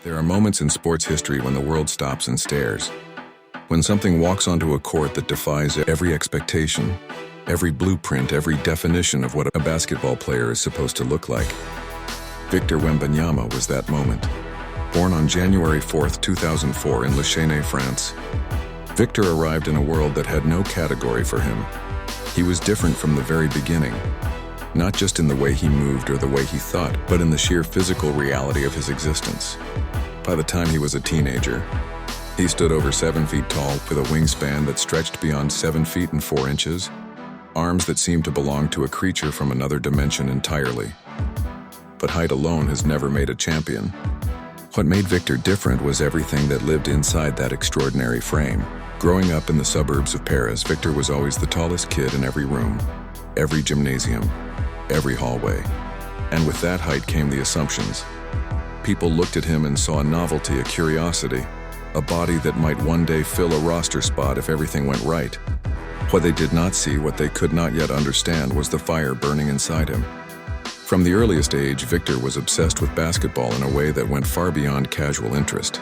There are moments in sports history when the world stops and stares. When something walks onto a court that defies every expectation, every blueprint, every definition of what a basketball player is supposed to look like. Victor Wembanyama was that moment. Born on January 4, 2004 in Le Chesnay, France, Victor arrived in a world that had no category for him. He was different from the very beginning, not just in the way he moved or the way he thought, but in the sheer physical reality of his existence. By the time he was a teenager, he stood over 7 feet tall with a wingspan that stretched beyond 7 feet and 4 inches, arms that seemed to belong to a creature from another dimension entirely. But height alone has never made a champion. What made Victor different was everything that lived inside that extraordinary frame. Growing up in the suburbs of Paris, Victor was always the tallest kid in every room, every gymnasium, every hallway. And with that height came the assumptions. People looked at him and saw a novelty, a curiosity, a body that might one day fill a roster spot if everything went right. What they did not see, what they could not yet understand, was the fire burning inside him. From the earliest age, Victor was obsessed with basketball in a way that went far beyond casual interest.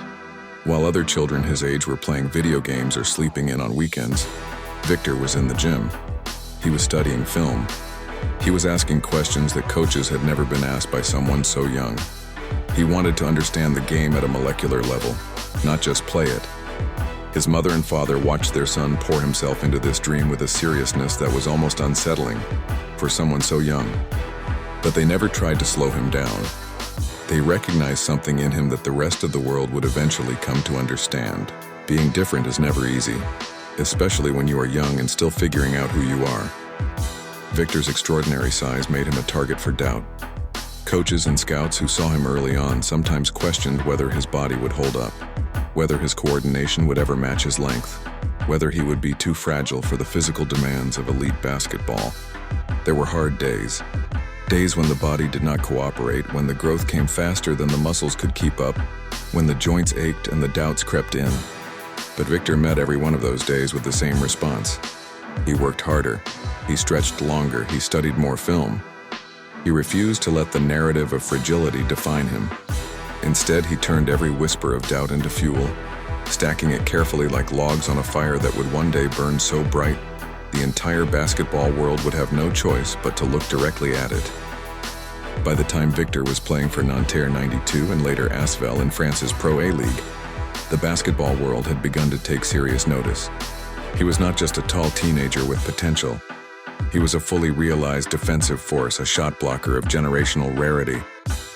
While other children his age were playing video games or sleeping in on weekends, Victor was in the gym. He was studying film. He was asking questions that coaches had never been asked by someone so young. He wanted to understand the game at a molecular level, not just play it. His mother and father watched their son pour himself into this dream with a seriousness that was almost unsettling for someone so young. But they never tried to slow him down. They recognized something in him that the rest of the world would eventually come to understand. Being different is never easy, especially when you are young and still figuring out who you are. Victor's extraordinary size made him a target for doubt. Coaches and scouts who saw him early on sometimes questioned whether his body would hold up, whether his coordination would ever match his length, whether he would be too fragile for the physical demands of elite basketball. There were hard days. Days when the body did not cooperate, when the growth came faster than the muscles could keep up, when the joints ached and the doubts crept in. But Victor met every one of those days with the same response. He worked harder, he stretched longer, he studied more film. He refused to let the narrative of fragility define him. Instead, he turned every whisper of doubt into fuel, stacking it carefully like logs on a fire that would one day burn so bright, the entire basketball world would have no choice but to look directly at it. By the time Victor was playing for Nanterre 92 and later Asvel in France's Pro A League, the basketball world had begun to take serious notice. He was not just a tall teenager with potential. He was a fully realized defensive force, a shot blocker of generational rarity,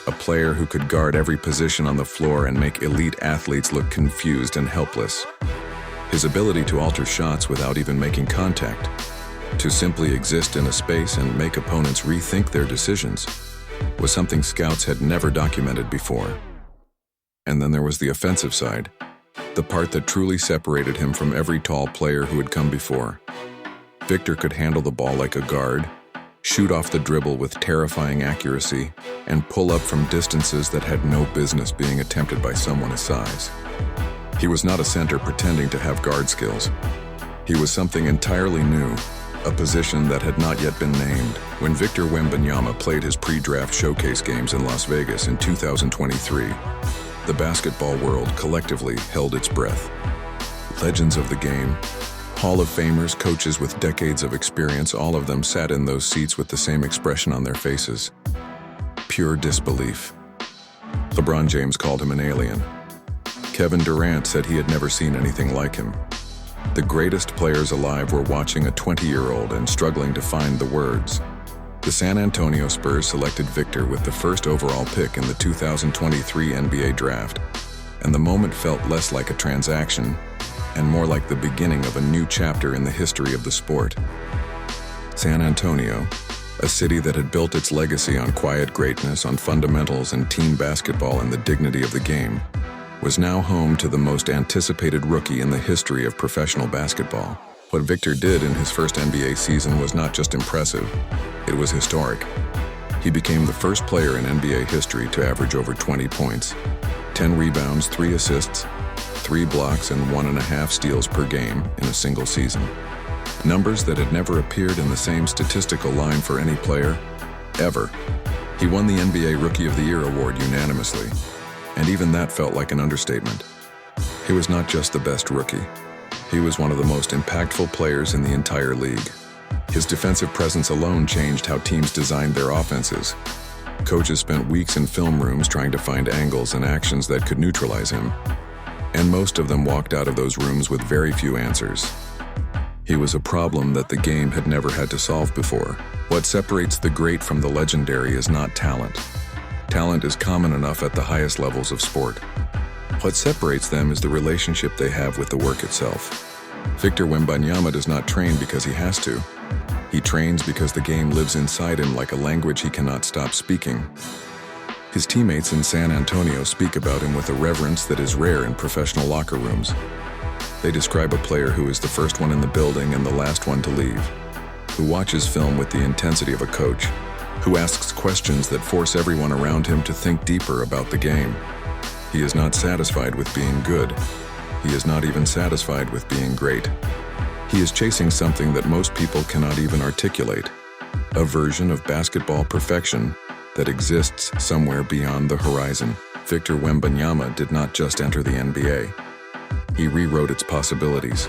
a player who could guard every position on the floor and make elite athletes look confused and helpless. His ability to alter shots without even making contact, to simply exist in a space and make opponents rethink their decisions, was something scouts had never documented before. And then there was the offensive side, the part that truly separated him from every tall player who had come before. Victor could handle the ball like a guard, shoot off the dribble with terrifying accuracy, and pull up from distances that had no business being attempted by someone his size. He was not a center pretending to have guard skills. He was something entirely new, a position that had not yet been named. When Victor Wembanyama played his pre-draft showcase games in Las Vegas in 2023, the basketball world collectively held its breath. Legends of the game, Hall of Famers, coaches with decades of experience, all of them sat in those seats with the same expression on their faces. Pure disbelief. LeBron James called him an alien. Kevin Durant said he had never seen anything like him. The greatest players alive were watching a 20-year-old and struggling to find the words. The San Antonio Spurs selected Victor with the first overall pick in the 2023 NBA draft, and the moment felt less like a transaction and more like the beginning of a new chapter in the history of the sport. San Antonio, a city that had built its legacy on quiet greatness, on fundamentals and team basketball and the dignity of the game, was now home to the most anticipated rookie in the history of professional basketball. What Victor did in his first NBA season was not just impressive, it was historic. He became the first player in NBA history to average over 20 points, 10 rebounds, 3 assists, 3 blocks, and 1.5 steals per game in a single season. Numbers that had never appeared in the same statistical line for any player, ever. He won the NBA Rookie of the Year award unanimously. and even that felt like an understatement. He was not just the best rookie. He was one of the most impactful players in the entire league. His defensive presence alone changed how teams designed their offenses. Coaches spent weeks in film rooms trying to find angles and actions that could neutralize him, and most of them walked out of those rooms with very few answers. He was a problem that the game had never had to solve before. What separates the great from the legendary is not talent. Talent is common enough at the highest levels of sport. What separates them is the relationship they have with the work itself. Victor Wembanyama does not train because he has to. He trains because the game lives inside him like a language he cannot stop speaking. His teammates in San Antonio speak about him with a reverence that is rare in professional locker rooms. They describe a player who is the first one in the building and the last one to leave, who watches film with the intensity of a coach, who asks questions that force everyone around him to think deeper about the game. He is not satisfied with being good. He is not even satisfied with being great. He is chasing something that most people cannot even articulate, a version of basketball perfection that exists somewhere beyond the horizon. Victor Wembanyama did not just enter the NBA. He rewrote its possibilities.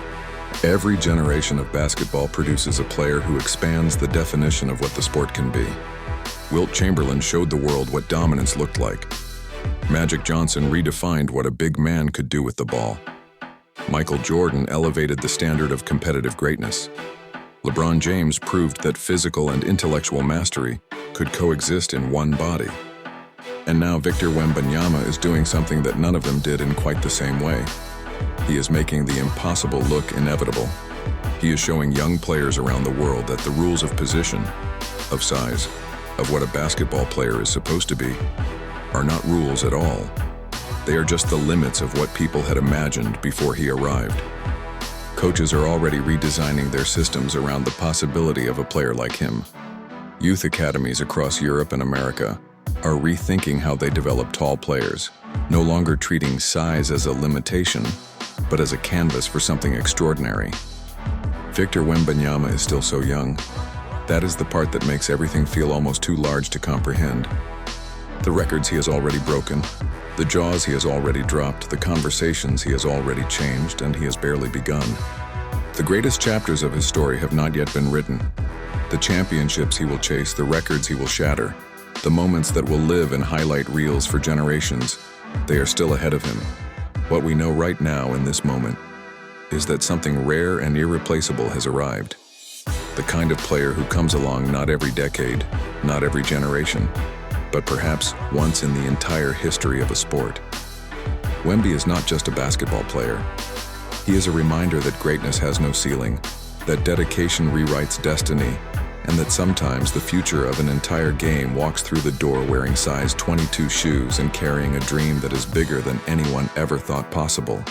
Every generation of basketball produces a player who expands the definition of what the sport can be. Wilt Chamberlain showed the world what dominance looked like. Magic Johnson redefined what a big man could do with the ball. Michael Jordan elevated the standard of competitive greatness. LeBron James proved that physical and intellectual mastery could coexist in one body. And now Victor Wembanyama is doing something that none of them did in quite the same way. He is making the impossible look inevitable. He is showing young players around the world that the rules of position, of size, of what a basketball player is supposed to be, are not rules at all. They are just the limits of what people had imagined before he arrived. Coaches are already redesigning their systems around the possibility of a player like him. Youth academies across Europe and America are rethinking how they develop tall players, no longer treating size as a limitation, but as a canvas for something extraordinary. Victor Wembanyama is still so young. That is the part that makes everything feel almost too large to comprehend. The records he has already broken, the jaws he has already dropped, the conversations he has already changed, and he has barely begun. The greatest chapters of his story have not yet been written. The championships he will chase, the records he will shatter, the moments that will live in highlight reels for generations, they are still ahead of him. What we know right now in this moment is that something rare and irreplaceable has arrived. The kind of player who comes along not every decade, not every generation, but perhaps once in the entire history of a sport. Wemby is not just a basketball player. He is a reminder that greatness has no ceiling, that dedication rewrites destiny, and that sometimes the future of an entire game walks through the door wearing size 22 shoes and carrying a dream that is bigger than anyone ever thought possible.